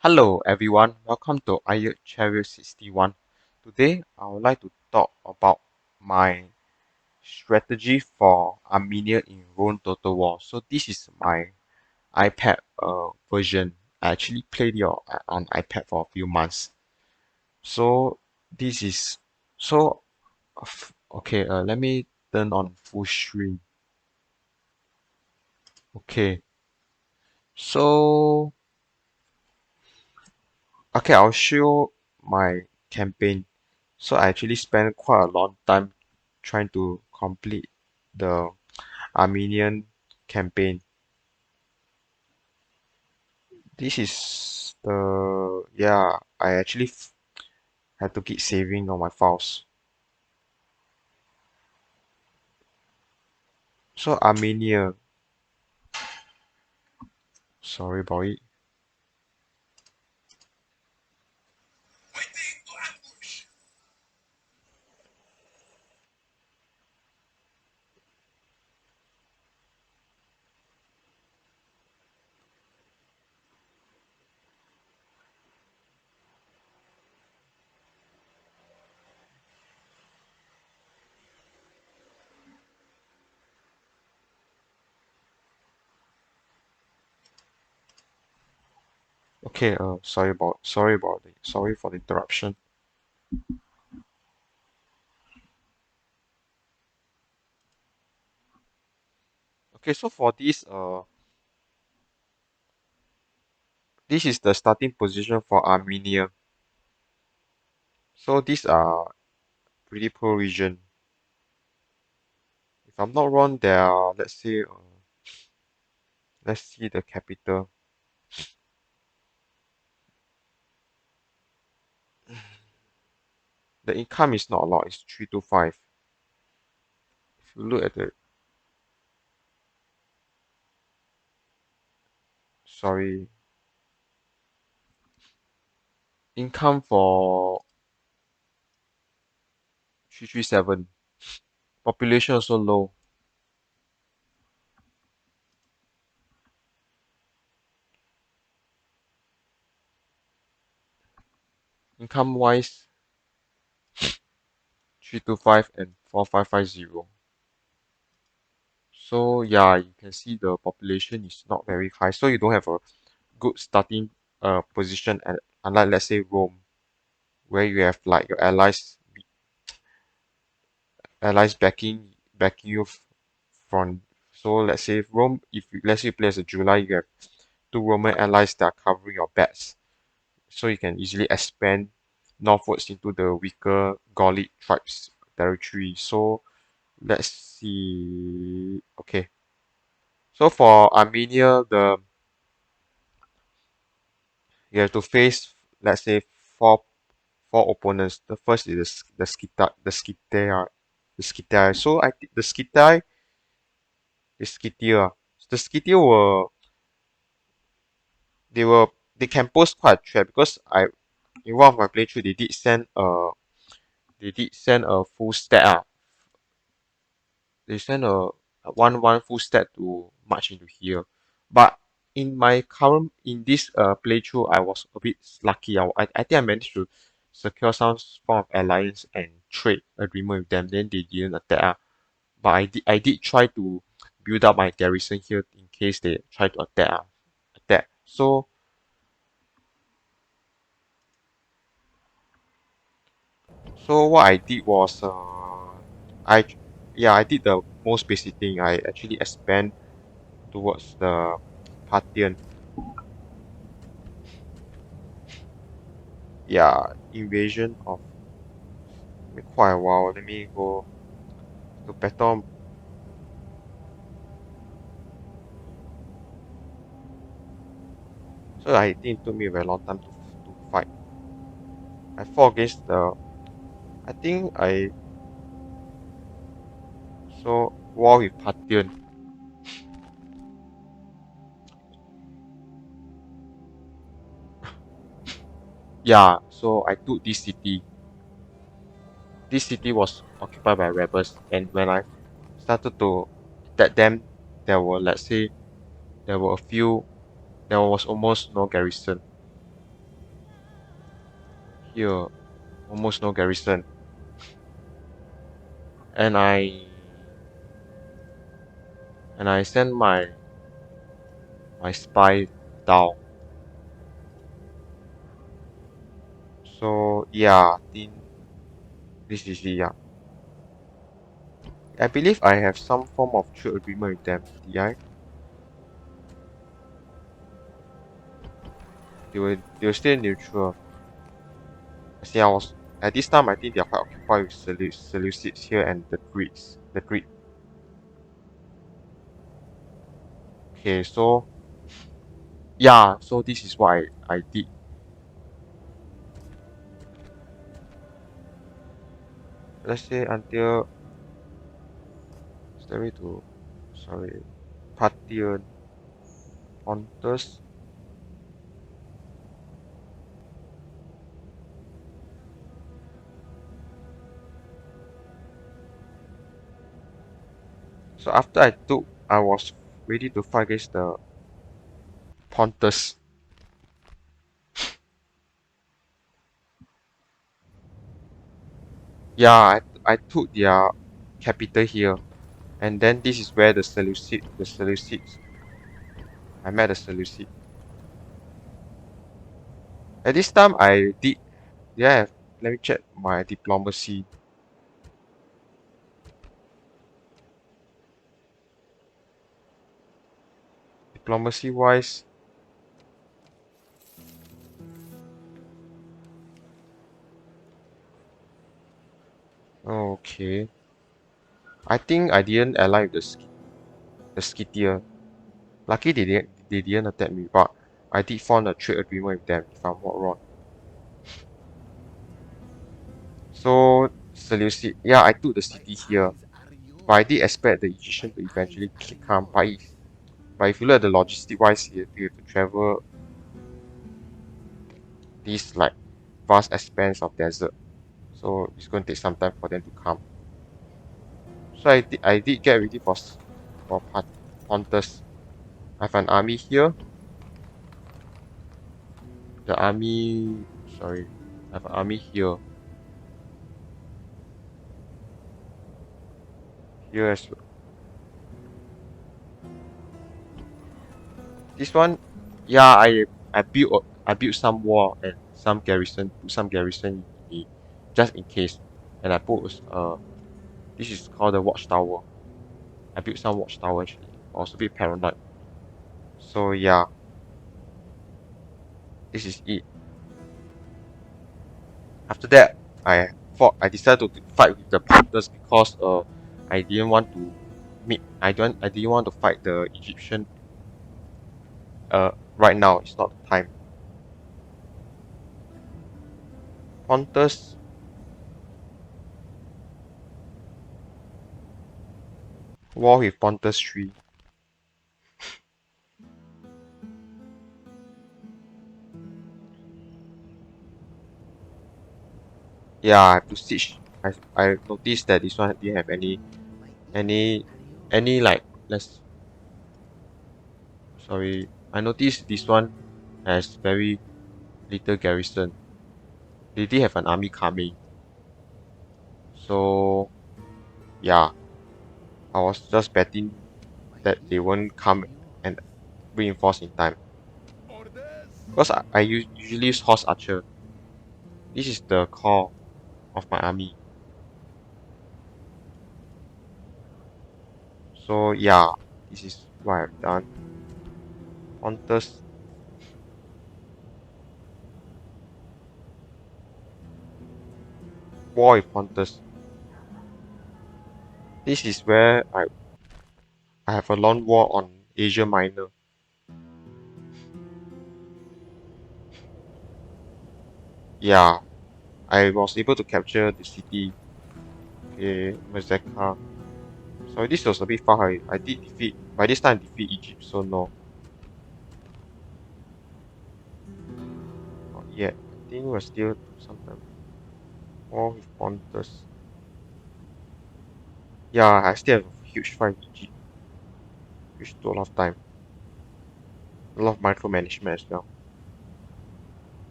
Hello everyone, welcome to Untitled Chapter 61. Today I would like to talk about my strategy for Armenia in Rome Total War. So this is my iPad version. I actually played it on iPad for a few months. So this is so okay. Let me turn on full screen. Okay, so okay, I'll show my campaign. So I actually spent quite a long time trying to complete the Armenian campaign. This is the yeah, I actually had to keep saving on my files. So Armenia, sorry about it. Okay, sorry for the interruption. Okay, so for this is the starting position for Armenia. So these are pretty poor region. If I'm not wrong, there are let's see the capital. The income is not a lot, it's 3 to 5. If you look at the sorry income for 337, population also low. Income wise 325 and 4550. So yeah, you can see the population is not very high, so you don't have a good starting position, and unlike let's say Rome, where you have like your allies backing you from. So let's say Rome, if you, let's say you play as a July, you have two Roman allies that are covering your backs, so you can easily expand northwards into the weaker Gallic tribes territory. So let's see. Okay, so for Armenia, the you have to face, let's say, four opponents. The first is the Skitai. So I think the Skitia, the Skitia they were they can pose quite a threat because I in one of my playthrough they did send a full stat they send a one full stat to march into here. But in my current in this playthrough, I was a bit lucky. I think I managed to secure some form of alliance and trade agreement with them. Then they didn't attack. But I did try to build up my garrison here in case they try to attack. So what I did was I yeah, I did the most basic thing. I actually expand towards the Parthian. Yeah, invasion of me quite a while. Let me go to battle. So I think it took me a very long time to fight. I fought against the. I think I so war with Parthian. Yeah, so I took this city. This city was occupied by rebels, and when I started to attack them, let's say there were a few. There was almost no garrison. here, almost no garrison. And I send my spy down. So yeah, I think this is the yeah. I believe I have some form of trade agreement with them. Did I? They were still neutral. See, I was at this time. I think they're quite occupied with Seleucids here and the Greeks. The Greek. Okay, so yeah, so this is what I did. Let's say until stairway to sorry, Parthian, Pontus. So after I was ready to fight against the Pontus. Yeah, I took their capital here, and then this is where the Seleucids. I met the Seleucid. At this time, I did. Yeah, let me check my diplomacy. Diplomacy wise, okay. I think I didn't ally with the Scythia. Lucky they didn't attack me, but I did form a trade agreement with them if I'm not wrong. So Seleucid, yeah, I took the city here, but I did expect the Egyptian to eventually come. But if you look at the logistic wise here, you have to travel this like vast expanse of desert. So it's going to take some time for them to come. So I did get ready for Pontus. I have an army here. The army, sorry, I have an army here. Here as well. This one, yeah, I built some wall and some garrison in it, just in case. And I put this is called the watchtower. I built some watchtower actually. I was a bit paranoid. So yeah, this is it. After that, I decided to fight with the Panthers because I didn't want to meet. I didn't want to fight the Egyptian right now. It's not the time. Pontus, war with Pontus 3. Yeah, I have to siege. I noticed that this one didn't have any any like let's sorry. I noticed this one has very little garrison. They did have an army coming. So yeah, I was just betting that they won't come and reinforce in time. Because I usually use horse archer. This is the core of my army. So yeah, this is what I've done. Pontus, war with Pontus. This is where I have a long war on Asia Minor. Yeah, I was able to capture the city. Okay, Mazeka. So this was a bit far. I did defeat by this time defeat Egypt, so no, not yet. I think we're still sometime war with Pontus. Yeah, I still have a huge fight with Egypt, which took a lot of time, a lot of micromanagement as well.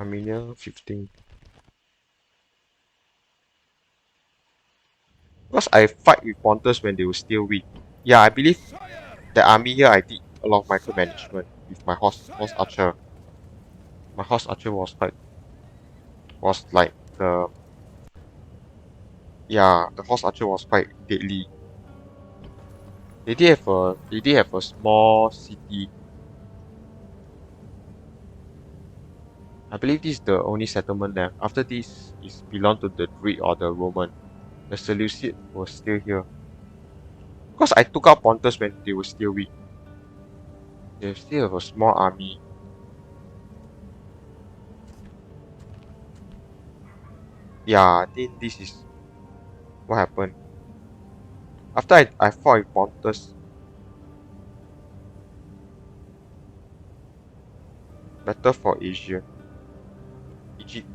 Armenia 15. Because I fight with Pontus when they were still weak. Yeah, I believe the army here I did a lot of micromanagement with my horse archer. My horse archer was like the yeah, the horse archer was quite deadly. They did have a small city. I believe this is the only settlement left. After this is belong to the Greek or the Roman. The Seleucid was still here. Because I took out Pontus when they were still weak. They still have a small army. Yeah, I think this is what happened. After I fought with Pontus, better for Asia. Egypt.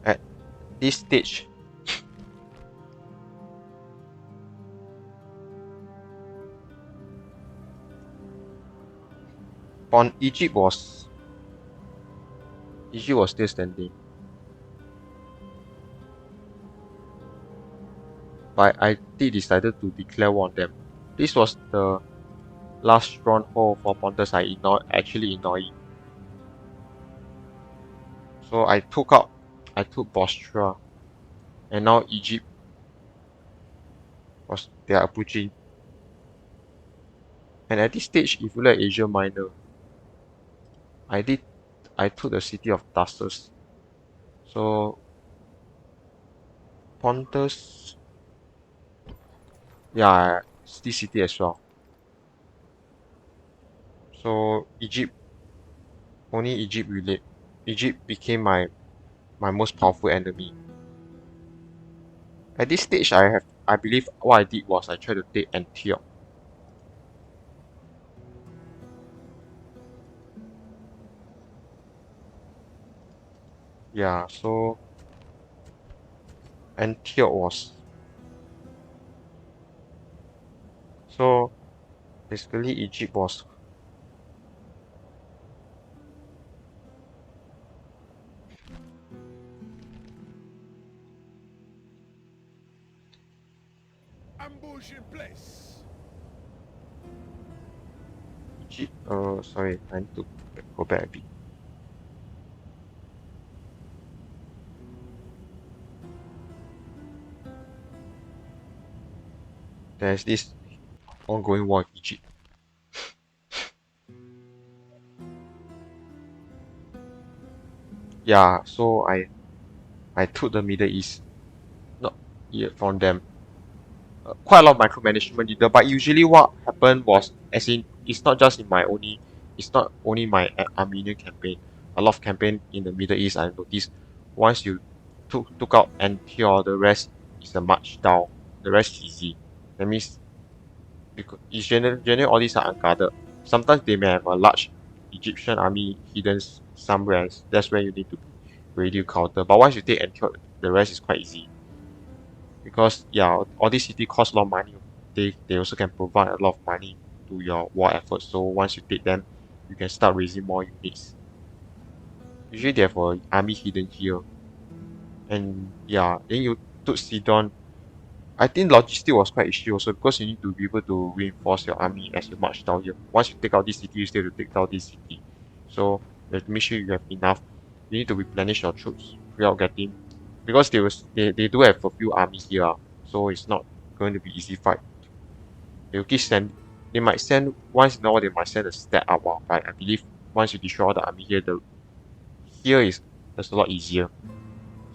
At this stage, on Egypt was still standing. But I did decided to declare war on them. This was the last stronghold for Pontus actually ignored it. So I took Bostra, and now Egypt they are approaching. And at this stage, if you look at Asia Minor, I did I took the city of Tarsus. So Pontus, yeah, it's this city as well. So only Egypt became my most powerful enemy. At this stage, I believe what I did was I tried to take Antioch. Yeah, so Antioch was so basically Egypt was Ambush in place. Egypt. Sorry, I need to go back a bit. There's this ongoing war in Egypt. Yeah, so I took the Middle East, not yet from them. Quite a lot of micromanagement leader, but usually what happened was, as in, it's not only my Armenian campaign. A lot of campaign in the Middle East, I noticed once you took out Antioch, the rest is a march down. The rest is easy. That means because it's generally all these are unguarded. Sometimes they may have a large Egyptian army hidden somewhere. That's where you need to be ready to counter. But once you take Antioch, the rest is quite easy because yeah, all these city cost a lot of money. They also can provide a lot of money to your war efforts. So once you take them, you can start raising more units. Usually they have an army hidden here, and yeah, then you took Sidon. I think logistics was quite issue also because you need to be able to reinforce your army as you march down here. Once you take out this city, you still have to take down this city. So you have to make sure you have enough. You need to replenish your troops without getting because they do have a few armies here, so it's not going to be easy fight. They'll keep send they might send once in a while they might send a step up, but I believe once you destroy the army here, the here is that's a lot easier.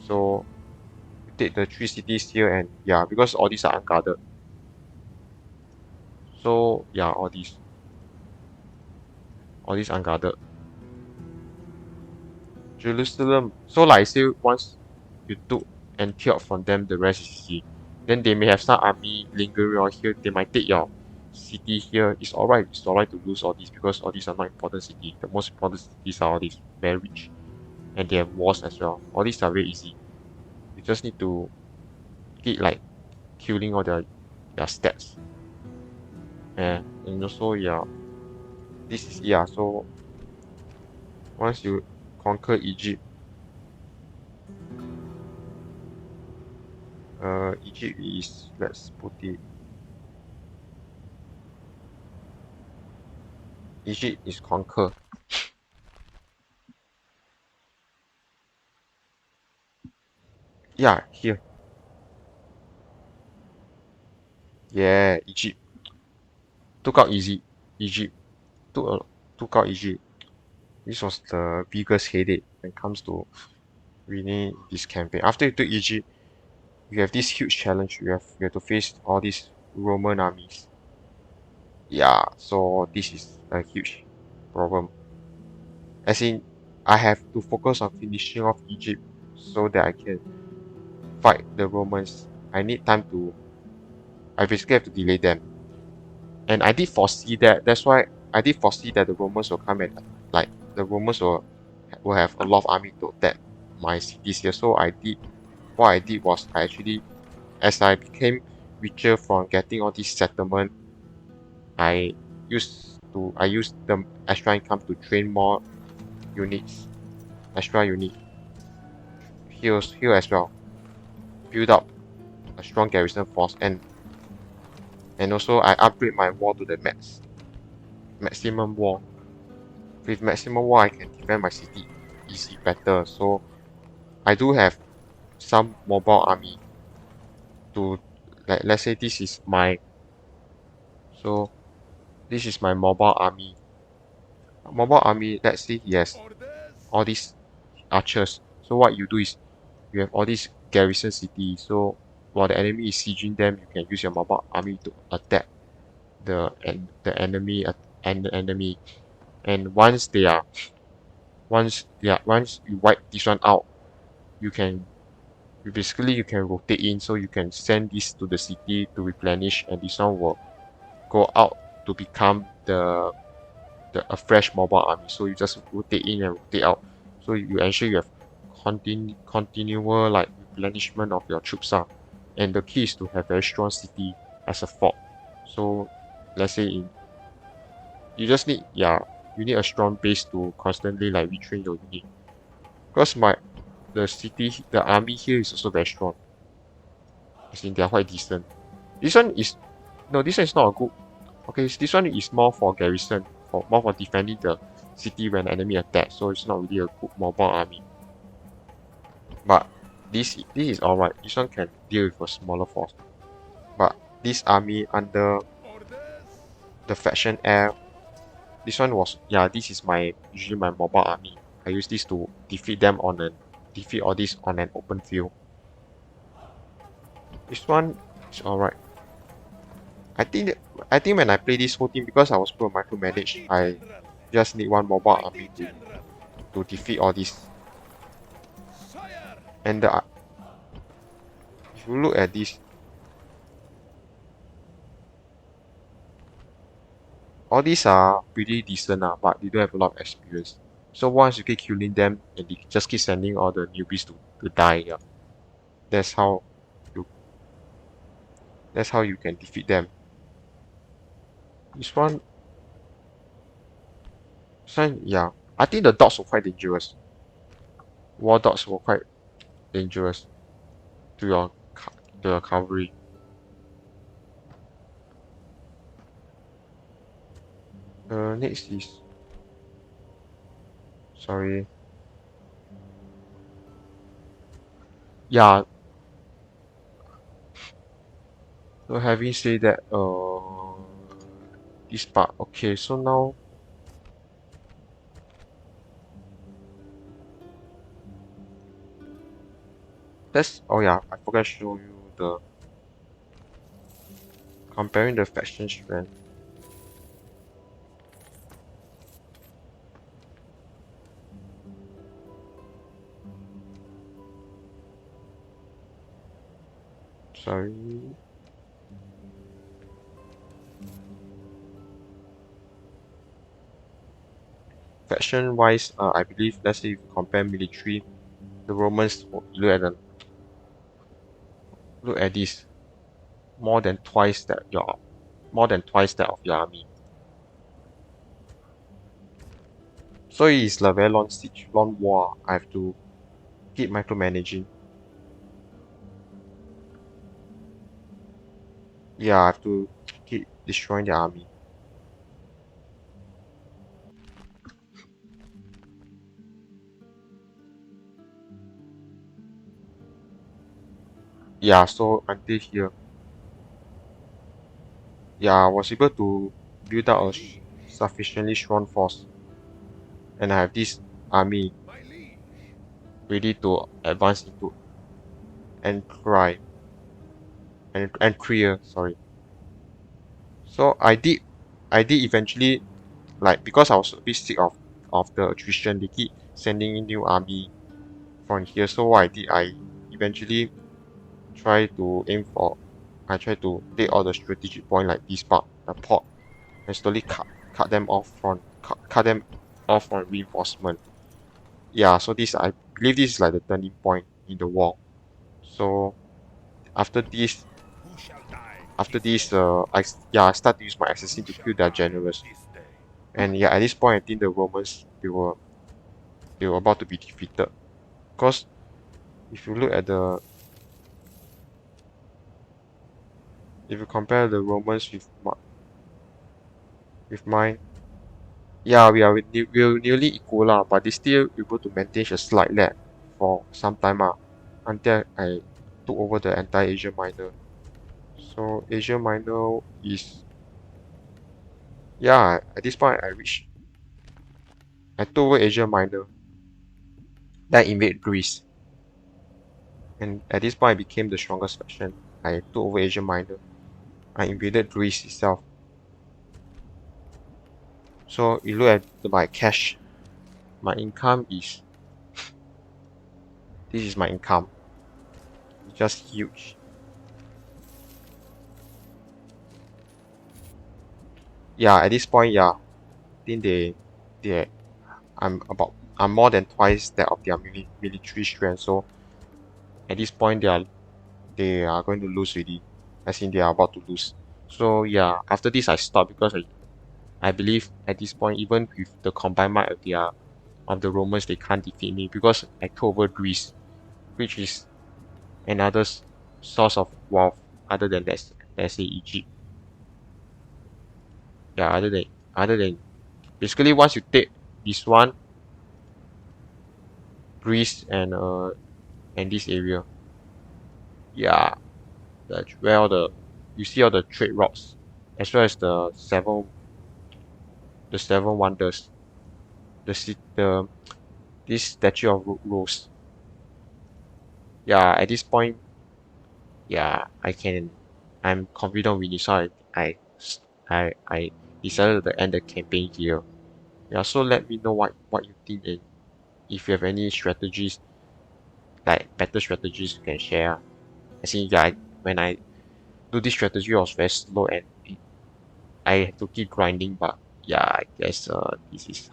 So you take the three cities here and yeah, because all these are unguarded. So yeah, all these unguarded. Jerusalem. So like I say, once you took Antioch from them, the rest is easy. Then they may have some army lingering around here. They might take your city here. It's alright. It's alright to lose all these because all these are not important cities. The most important cities are all these very rich and they have wars as well. All these are very easy. You just need to keep like killing all the their stats. And also yeah, this is yeah. So once you conquer Egypt, Egypt is, let's put it, Egypt is conquered. Yeah, here. Yeah, Egypt took out easy. Egypt took took out Egypt. This was the biggest headache when it comes to winning this campaign. After you took Egypt, you have this huge challenge. You have to face all these Roman armies. Yeah, so this is a huge problem. As in, I have to focus on finishing off Egypt so that I can fight the Romans. I need time to. I basically have to delay them, and I did foresee that. That's why I did foresee that the Romans will come and like the Romans will have a lot of army to attack my cities here. So I did what I did was I actually, as I became richer from getting all these settlement, I used the extra income to train more units, extra unit here as well, build up a strong garrison force, and also I upgrade my war to the maximum war. With maximum war, I can defend my city easy better. So I do have some mobile army to, like, let's say this is my, so this is my mobile army. Mobile army, let's say he has Orders? all these archers. So what you do is you have all these garrison cities. So while the enemy is sieging them, you can use your mobile army to attack the enemy and the enemy. And once you wipe this one out, you can you can rotate in, so you can send this to the city to replenish, and this one will go out to become the a fresh mobile army. So you just rotate in and rotate out. So you ensure you have continual like replenishment of your troops are. And the key is to have very strong city as a fort. So let's say in you just need yeah, you need a strong base to constantly like retrain your unit. Because the army here is also very strong. As in they are quite decent. This one is no, this one is not a good. Okay, so this one is more for garrison, for more for defending the city when enemy attack. So it's not really a good mobile army. But this is alright. This one can deal with a smaller force. But this army under Orders? the faction air, this one was yeah. This is my usually my mobile army. I use this to defeat all this on an open field. This one is alright. I think that, I think when I play this whole team because I was pro micromanage, Mighty I General! just need one mobile Mighty army General! to defeat all this. Sire! And if you look at this, all these are pretty decent but they don't have a lot of experience. So once you keep killing them and you just keep sending all the newbies to die, yeah. That's how you that's how you can defeat them. This one, yeah. I think the dogs were quite dangerous. War dogs were quite dangerous to your cavalry. Next is sorry. Yeah, so having said that, this part, okay, so now let's, oh yeah, I forgot to show you the comparing the faction strength. Sorry. Faction wise, I believe, let's say if you compare military, the Romans look at this. more than twice that of your army. So it's a very long siege, long war. I have to keep micromanaging. Yeah, I have to keep destroying the army. Yeah, so until here, yeah, I was able to build up My a liege. sufficiently strong force, and I have this army My liege. ready to advance into Entry and clear. Sorry. So I did eventually, like, because I was a bit sick of the attrition. They keep sending in new army from here. So what I did, I eventually try to aim for. I try to take all the strategic point like this part, the port, and slowly cut them off from reinforcement. Yeah, so this I believe this is like the turning point in the war. So after this, Who shall die after this this, day? I start to use my assassin Who to shall kill their die generals. this day? And yeah, at this point, I think the Romans they were about to be defeated. Because if you look at the if you compare the Romans with mine, yeah, we're nearly equal lah, but they still able to maintain a slight lag for some time until I took over the entire Asia Minor. So Asia Minor is, yeah, at this point I took over Asia Minor, then I invade Greece, and at this point I became the strongest faction. I took over Asia Minor. I invaded Greece itself. So you look at my cash, my income is this is my income. It's just huge. Yeah, at this point, yeah, I think they I'm more than twice that of their military strength. So at this point, they are going to lose already. As in they are about to lose. So yeah, after this I stopped because I believe at this point, even with the combined might of the Romans, they can't defeat me because I took over Greece, which is another source of wealth other than let's say Egypt. Yeah, other than basically once you take this one, Greece and this area, yeah, that's where all the you see all the trade routes as well as the seven wonders, the this statue of Rose. Yeah, at this point, yeah, I'm confident with this. So I decided to end the campaign here. Yeah, so let me know what you think, and if you have any strategies, like better strategies you can share. I think yeah, when I do this strategy, I was very slow and I had to keep grinding. But yeah, I guess this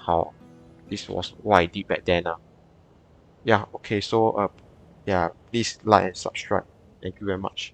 was what I did back then. Yeah, okay, so yeah, please like and subscribe. Thank you very much.